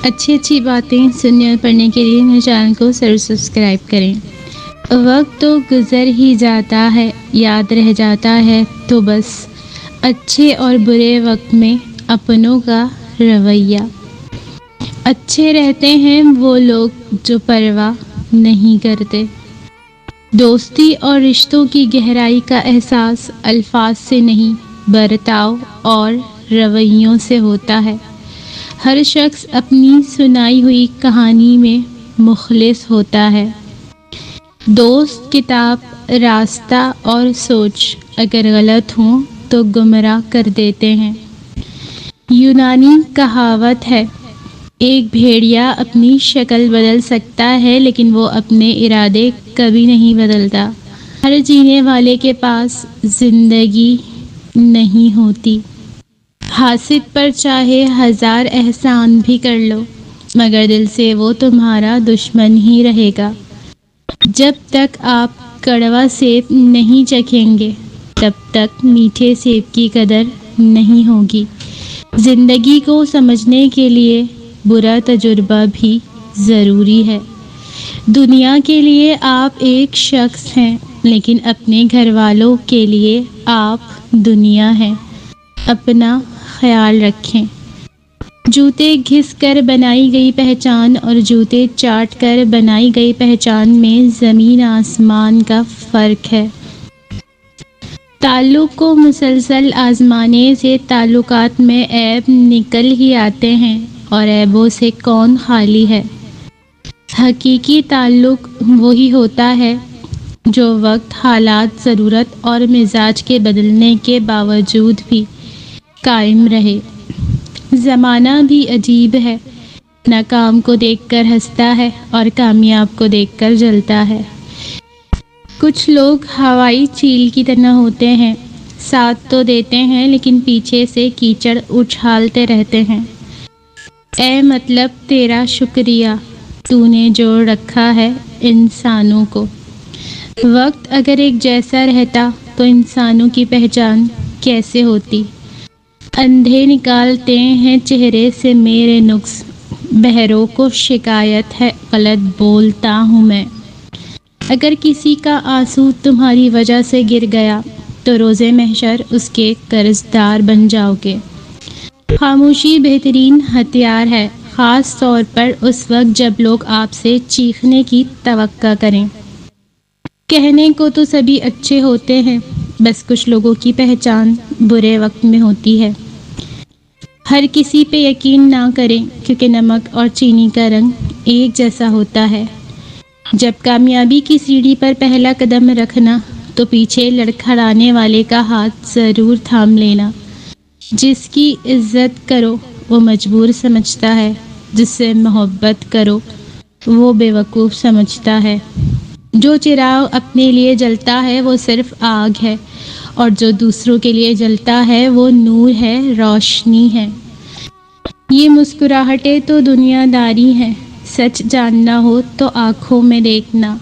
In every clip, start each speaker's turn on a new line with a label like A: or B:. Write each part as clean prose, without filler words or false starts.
A: اچھی باتیں سننے اور پڑھنے کے لیے میرے چینل کو ضرور سبسکرائب کریں۔ وقت تو گزر ہی جاتا ہے، یاد رہ جاتا ہے تو بس اچھے اور برے وقت میں اپنوں کا رویہ۔ اچھے رہتے ہیں وہ لوگ جو پرواہ نہیں کرتے۔ دوستی اور رشتوں کی گہرائی کا احساس الفاظ سے نہیں، برتاؤ اور رویوں سے ہوتا ہے۔ ہر شخص اپنی سنائی ہوئی کہانی میں مخلص ہوتا ہے۔ دوست، کتاب، راستہ اور سوچ اگر غلط ہوں تو گمراہ کر دیتے ہیں۔ یونانی کہاوت ہے، ایک بھیڑیا اپنی شکل بدل سکتا ہے لیکن وہ اپنے ارادے کبھی نہیں بدلتا۔ ہر جینے والے کے پاس زندگی نہیں ہوتی۔ حاسد پر چاہے 1000 احسان بھی کر لو مگر دل سے وہ تمہارا دشمن ہی رہے گا۔ جب تک آپ کڑوا سیب نہیں چکھیں گے تب تک میٹھے سیب کی قدر نہیں ہوگی۔ زندگی کو سمجھنے کے لیے برا تجربہ بھی ضروری ہے۔ دنیا کے لیے آپ ایک شخص ہیں لیکن اپنے گھر والوں کے لیے آپ دنیا ہیں۔ اپنا خیال رکھیں۔ جوتے گھس کر بنائی گئی پہچان اور جوتے چاٹ کر بنائی گئی پہچان میں زمین آسمان کا فرق ہے۔ تعلق کو مسلسل آزمانے سے تعلقات میں عیب نکل ہی آتے ہیں اور عیبوں سے کون خالی ہے۔ حقیقی تعلق وہی ہوتا ہے جو وقت، حالات، ضرورت اور مزاج کے بدلنے کے باوجود بھی قائم رہے۔ زمانہ بھی عجیب ہے، ناکام کو دیکھ کر ہنستا ہے اور کامیاب کو دیکھ کر جلتا ہے۔ کچھ لوگ ہوائی چیل کی طرح ہوتے ہیں، ساتھ تو دیتے ہیں لیکن پیچھے سے کیچڑ اچھالتے رہتے ہیں۔ اے مطلب تیرا شکریہ، تو نے جوڑ رکھا ہے انسانوں کو۔ وقت اگر ایک جیسا رہتا تو انسانوں کی پہچان کیسے ہوتی؟ اندھے نکالتے ہیں چہرے سے میرے نقص، بہروں کو شکایت ہے غلط بولتا ہوں میں۔ اگر کسی کا آنسو تمہاری وجہ سے گر گیا تو روز محشر اس کے قرض دار بن جاؤ گے۔ خاموشی بہترین ہتھیار ہے، خاص طور پر اس وقت جب لوگ آپ سے چیخنے کی توقع کریں۔ کہنے کو تو سبھی اچھے ہوتے ہیں، بس کچھ لوگوں کی پہچان برے وقت میں ہوتی ہے۔ ہر کسی پہ یقین نہ کریں کیونکہ نمک اور چینی کا رنگ ایک جیسا ہوتا ہے۔ جب کامیابی کی سیڑھی پر پہلا قدم رکھنا تو پیچھے لڑکھڑانے والے کا ہاتھ ضرور تھام لینا۔ جس کی عزت کرو وہ مجبور سمجھتا ہے، جس سے محبت کرو وہ بے وقوف سمجھتا ہے۔ جو چراغ اپنے لیے جلتا ہے وہ صرف آگ ہے اور جو دوسروں کے لیے جلتا ہے وہ نور ہے، روشنی ہے۔ یہ مسکراہٹیں تو دنیا داری ہیں، سچ جاننا ہو تو آنکھوں میں دیکھنا۔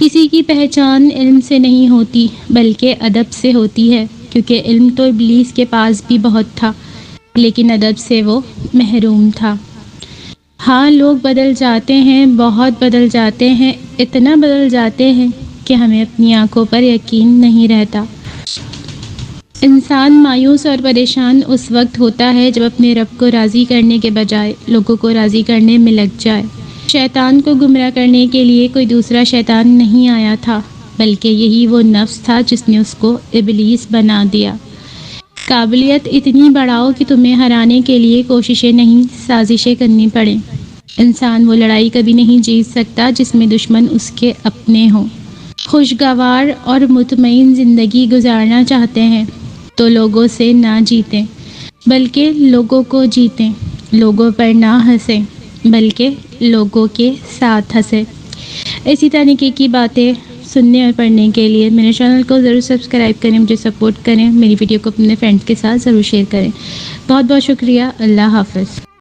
A: کسی کی پہچان علم سے نہیں ہوتی بلکہ ادب سے ہوتی ہے، کیونکہ علم تو ابلیس کے پاس بھی بہت تھا لیکن ادب سے وہ محروم تھا۔ ہاں، لوگ بدل جاتے ہیں، بہت بدل جاتے ہیں، اتنا بدل جاتے ہیں کہ ہمیں اپنی آنکھوں پر یقین نہیں رہتا۔ انسان مایوس اور پریشان اس وقت ہوتا ہے جب اپنے رب کو راضی کرنے کے بجائے لوگوں کو راضی کرنے میں لگ جائے۔ شیطان کو گمراہ کرنے کے لیے کوئی دوسرا شیطان نہیں آیا تھا بلکہ یہی وہ نفس تھا جس نے اس کو ابلیس بنا دیا۔ قابلیت اتنی بڑھاؤ کہ تمہیں ہرانے کے لیے کوششیں نہیں، سازشیں کرنی پڑیں۔ انسان وہ لڑائی کبھی نہیں جیت سکتا جس میں دشمن اس کے اپنے ہوں۔ خوشگوار اور مطمئن زندگی گزارنا چاہتے ہیں تو لوگوں سے نہ جیتیں بلکہ لوگوں کو جیتیں۔ لوگوں پر نہ ہنسیں بلکہ لوگوں کے ساتھ ہنسیں۔ اسی طریقے کی باتیں سننے اور پڑھنے کے لیے میرے چینل کو ضرور سبسکرائب کریں، مجھے سپورٹ کریں، میری ویڈیو کو اپنے فرینڈس کے ساتھ ضرور شیئر کریں۔ بہت بہت شکریہ۔ اللہ حافظ۔